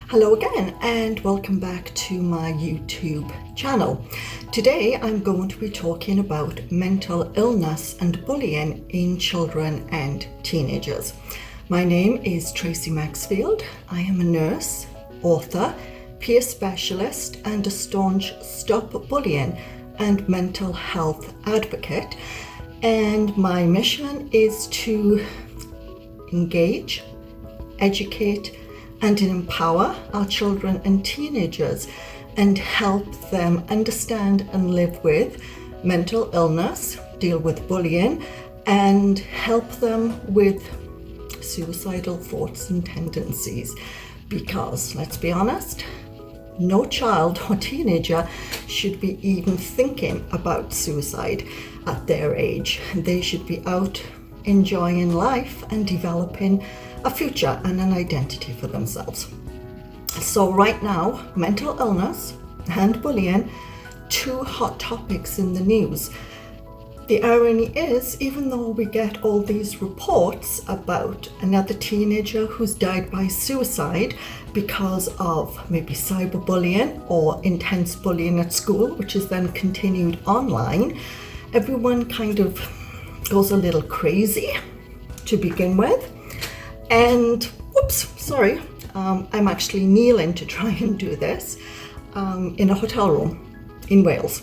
Hello again and welcome back to my YouTube channel. Today I'm going to be talking about mental illness and bullying in children and teenagers. My name is Tracey Maxfield. I am a nurse, author, peer specialist and a staunch Stop Bullying and mental health advocate. And my mission is to engage, educate and empower our children and teenagers and help them understand and live with mental illness, deal with bullying, and help them with suicidal thoughts and tendencies. Because, let's be honest, no child or teenager should be even thinking about suicide at their age. They should be out enjoying life and developing a future and an identity for themselves. So right now, mental illness and bullying, two hot topics in the news. The irony is, even though we get all these reports about another teenager who's died by suicide because of maybe cyberbullying or intense bullying at school, which is then continued online, everyone kind of goes a little crazy to begin with. And I'm actually kneeling to try and do this in a hotel room in Wales.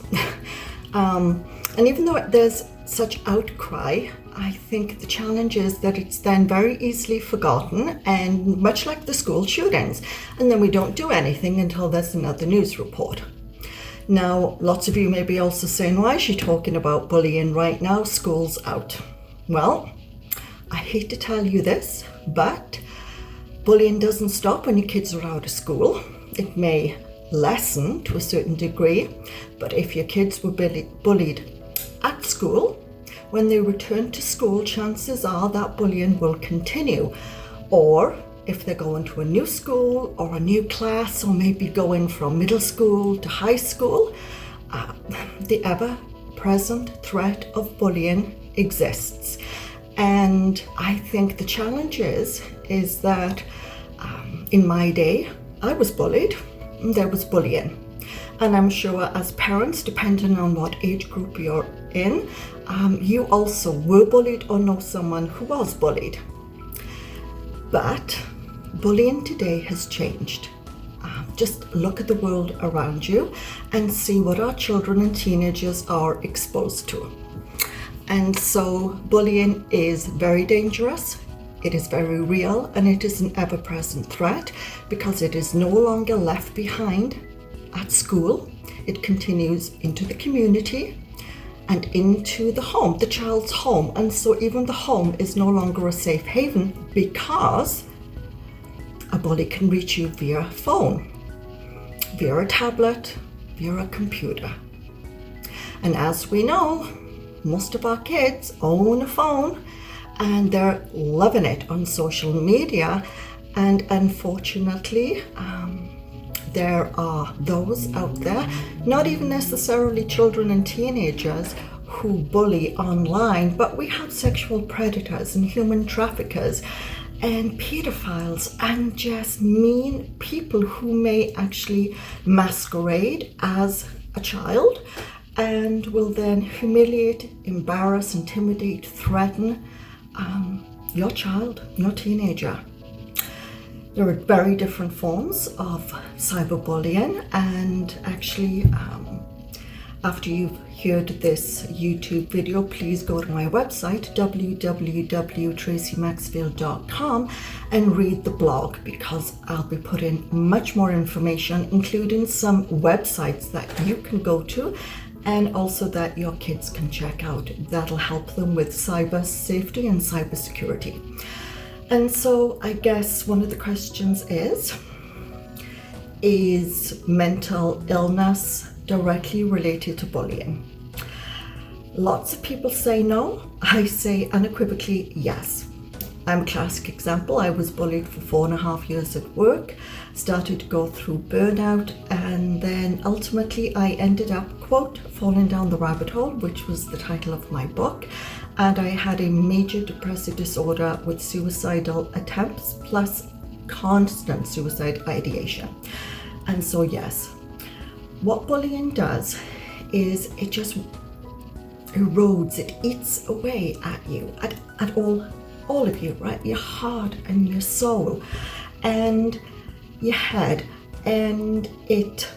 And even though there's such outcry, I think the challenge is that it's then very easily forgotten, and much like the school shootings, and then we don't do anything until there's another news report. Now, lots of you may be also saying, why is she talking about bullying right now? School's out. Well, I hate to tell you this, but bullying doesn't stop when your kids are out of school. It may lessen to a certain degree, but if your kids were bullied at school, when they return to school, chances are that bullying will continue. Or if they're going to a new school or a new class, or maybe going from middle school to high school, the ever-present threat of bullying exists. And I think the challenge is that in my day, I was bullied, and there was bullying. And I'm sure as parents, depending on what age group you're in, you also were bullied or know someone who was bullied. But bullying today has changed. Just look at the world around you and see what our children and teenagers are exposed to. And so bullying is very dangerous, it is very real, and it is an ever-present threat because it is no longer left behind at school. It continues into the community and into the home, the child's home. And so even the home is no longer a safe haven because a bully can reach you via phone, via a tablet, via a computer. And as we know, most of our kids own a phone and they're loving it on social media. And unfortunately, there are those out there, not even necessarily children and teenagers, who bully online, but we have sexual predators and human traffickers and pedophiles and just mean people who may actually masquerade as a child and will then humiliate, embarrass, intimidate, threaten your child, your teenager. There are very different forms of cyberbullying, and actually after you've heard this YouTube video, please go to my website www.traceymaxfield.com and read the blog, because I'll be putting much more information, including some websites that you can go to and also that your kids can check out. That'll help them with cyber safety and cyber security. And so I guess one of the questions is mental illness directly related to bullying? Lots of people say no. I say unequivocally yes. I'm a classic example. I was bullied for 4.5 years at work, started to go through burnout, and then ultimately I ended up, quote, falling down the rabbit hole, which was the title of my book. And I had a major depressive disorder with suicidal attempts plus constant suicide ideation. And so yes, what bullying does is it just erodes, it eats away at you, at all of you, right? Your heart and your soul and your head, and it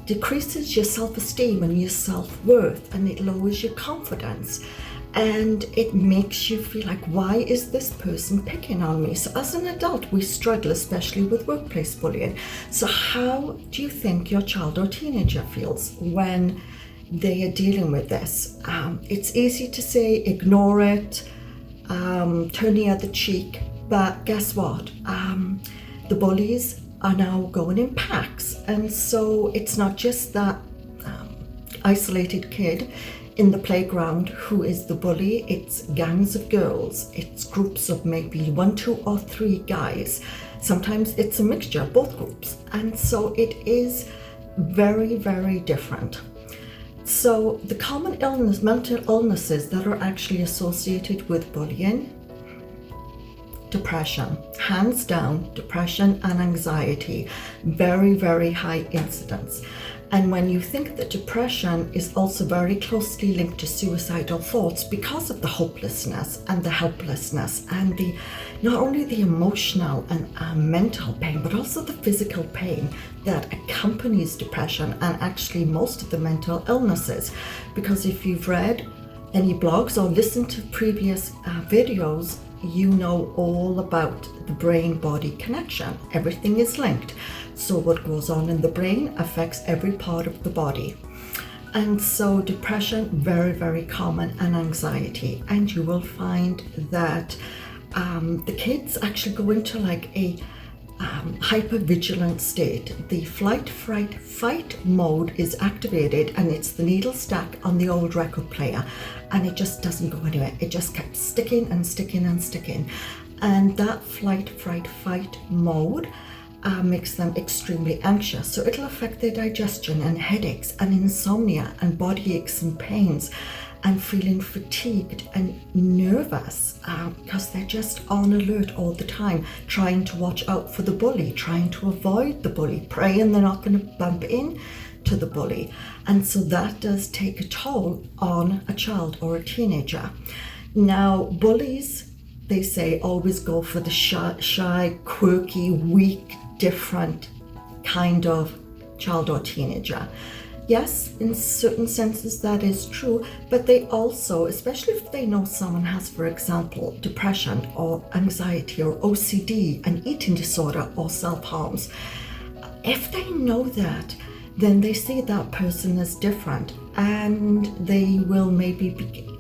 decreases your self-esteem and your self-worth, and it lowers your confidence, and it makes you feel like, why is this person picking on me? So as an adult, we struggle, especially with workplace bullying. So how do you think your child or teenager feels when they are dealing with this? It's easy to say, ignore it, turn the other cheek, but guess what? The bullies are now going in packs, and so it's not just that isolated kid in the playground who is the bully. It's gangs of girls, it's groups of maybe 1, 2 or 3 guys. Sometimes it's a mixture of both groups, and so it is very, very different. So the common mental illnesses that are actually associated with bullying: depression, hands down, depression and anxiety, very, very high incidence. And when you think that depression is also very closely linked to suicidal thoughts because of the hopelessness and the helplessness and the not only the emotional and mental pain, but also the physical pain that accompanies depression and actually most of the mental illnesses. Because if you've read any blogs or listened to previous videos, you know all about the brain-body connection. Everything is linked. So what goes on in the brain affects every part of the body. And so depression, very, very common, and anxiety. And you will find that the kids actually go into like a hypervigilant state. The flight, fright, fight mode is activated, and it's the needle stack on the old record player, and it just doesn't go anywhere. It just kept sticking and sticking and sticking. And that flight, fright, fight mode makes them extremely anxious. So it'll affect their digestion and headaches and insomnia and body aches and pains and feeling fatigued and nervous because they're just on alert all the time, trying to watch out for the bully, trying to avoid the bully, praying they're not going to bump into the bully. And so that does take a toll on a child or a teenager. Now, bullies, they say, always go for the shy, quirky, weak, different kind of child or teenager. Yes, in certain senses that is true, but they also, especially if they know someone has, for example, depression or anxiety or OCD, an eating disorder or self-harms, if they know that, then they see that person as different, and they will maybe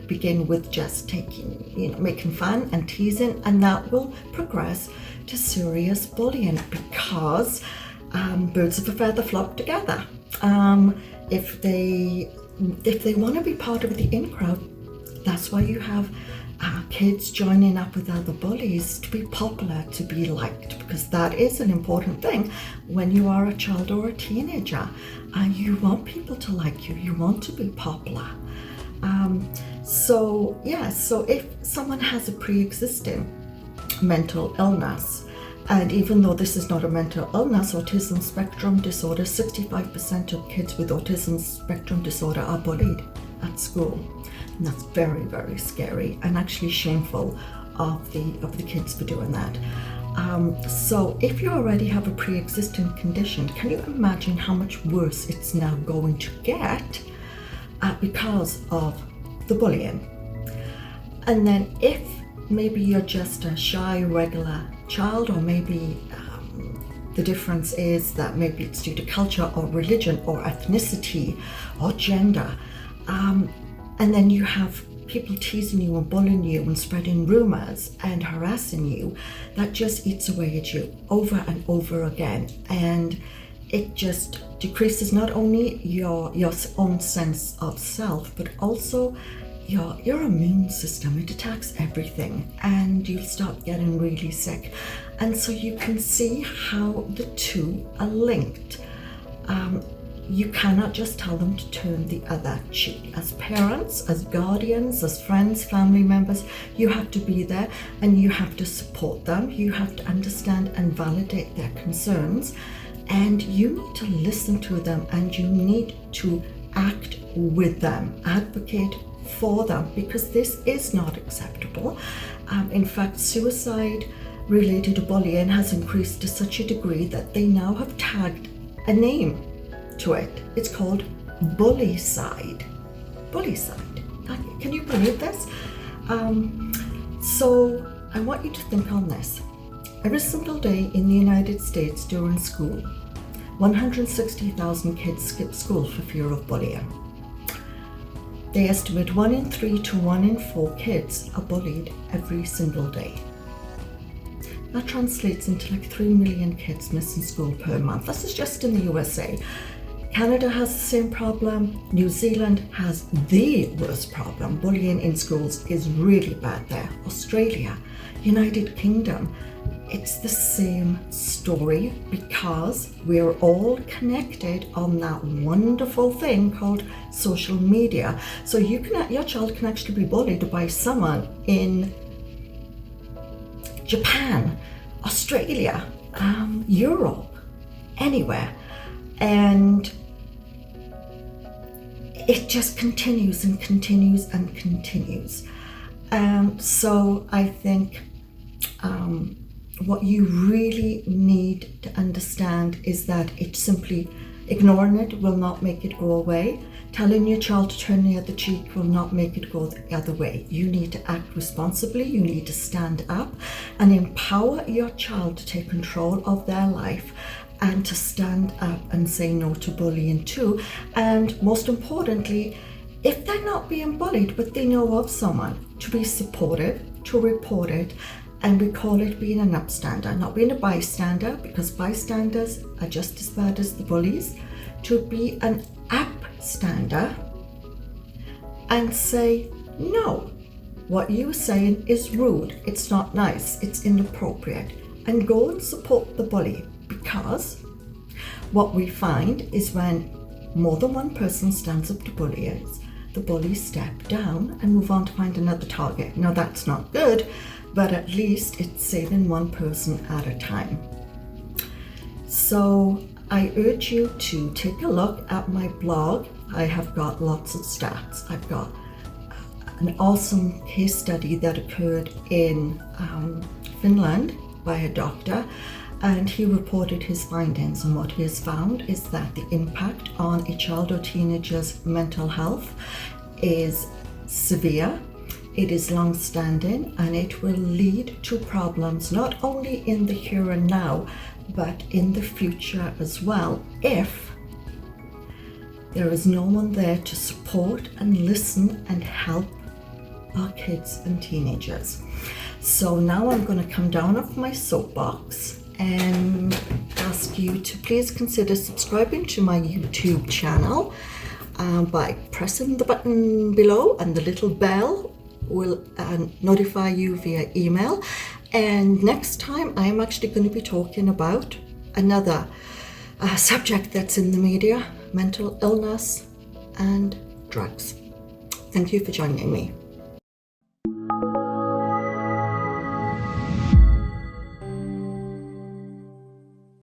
begin with just taking, making fun and teasing, and that will progress to serious bullying because birds of a feather flock together. If they want to be part of the in crowd, that's why you have kids joining up with other bullies to be popular, to be liked, because that is an important thing when you are a child or a teenager. You want people to like you, you want to be popular. So if someone has a pre-existing mental illness, and even though this is not a mental illness, autism spectrum disorder, 65% of kids with autism spectrum disorder are bullied at school. And that's very, very scary and actually shameful of the kids for doing that. So if you already have a pre-existing condition, can you imagine how much worse it's now going to get because of the bullying? And then if maybe you're just a shy, regular child, or maybe the difference is that maybe it's due to culture or religion or ethnicity or gender, and then you have people teasing you and bullying you and spreading rumors and harassing you, that just eats away at you over and over again, and it just decreases not only your own sense of self, but also your immune system. It attacks everything, and you'll start getting really sick. And so you can see how the two are linked. you cannot just tell them to turn the other cheek. As parents, as guardians, as friends, family members, you have to be there and you have to support them. You have to understand and validate their concerns, and you need to listen to them, and you need to act with them, advocate for them, because this is not acceptable. In fact, suicide related to bullying has increased to such a degree that they now have tagged a name to it. It's called bullycide. Bullycide. Can you believe this? So I want you to think on this. Every single day in the United States during school, 160,000 kids skip school for fear of bullying. They estimate 1 in 3 to 1 in 4 kids are bullied every single day. That translates into like 3 million kids missing school per month. This is just in the USA. Canada has the same problem. New Zealand has the worst problem. Bullying in schools is really bad there. Australia, United Kingdom, it's the same story, because we're all connected on that wonderful thing called social media. So your child can actually be bullied by someone in Japan, Australia, Europe, anywhere. And it just continues and continues and continues. So I think what you really need to understand is that it's simply ignoring it will not make it go away. Telling your child to turn the other cheek will not make it go the other way. You need to act responsibly. You need to stand up and empower your child to take control of their life and to stand up and say no to bullying too. And most importantly, if they're not being bullied but they know of someone, to be supportive, to report it. And we call it being an upstander, not being a bystander, because bystanders are just as bad as the bullies. To be an upstander and say, no, what you're saying is rude, it's not nice, it's inappropriate, and go and support the bully. Because what we find is when more than one person stands up to bullies, the bullies step down and move on to find another target. Now that's not good, but at least it's saving one person at a time. So I urge you to take a look at my blog. I have got lots of stats. I've got an awesome case study that occurred in Finland by a doctor, and he reported his findings, and what he has found is that the impact on a child or teenager's mental health is severe. It is long-standing, and it will lead to problems not only in the here and now, but in the future as well, if there is no one there to support and listen and help our kids and teenagers. So now I'm going to come down off my soapbox and ask you to please consider subscribing to my YouTube channel by pressing the button below, and the little bell will notify you via email. And next time I'm actually going to be talking about another subject that's in the media: mental illness and drugs. Thank you for joining me.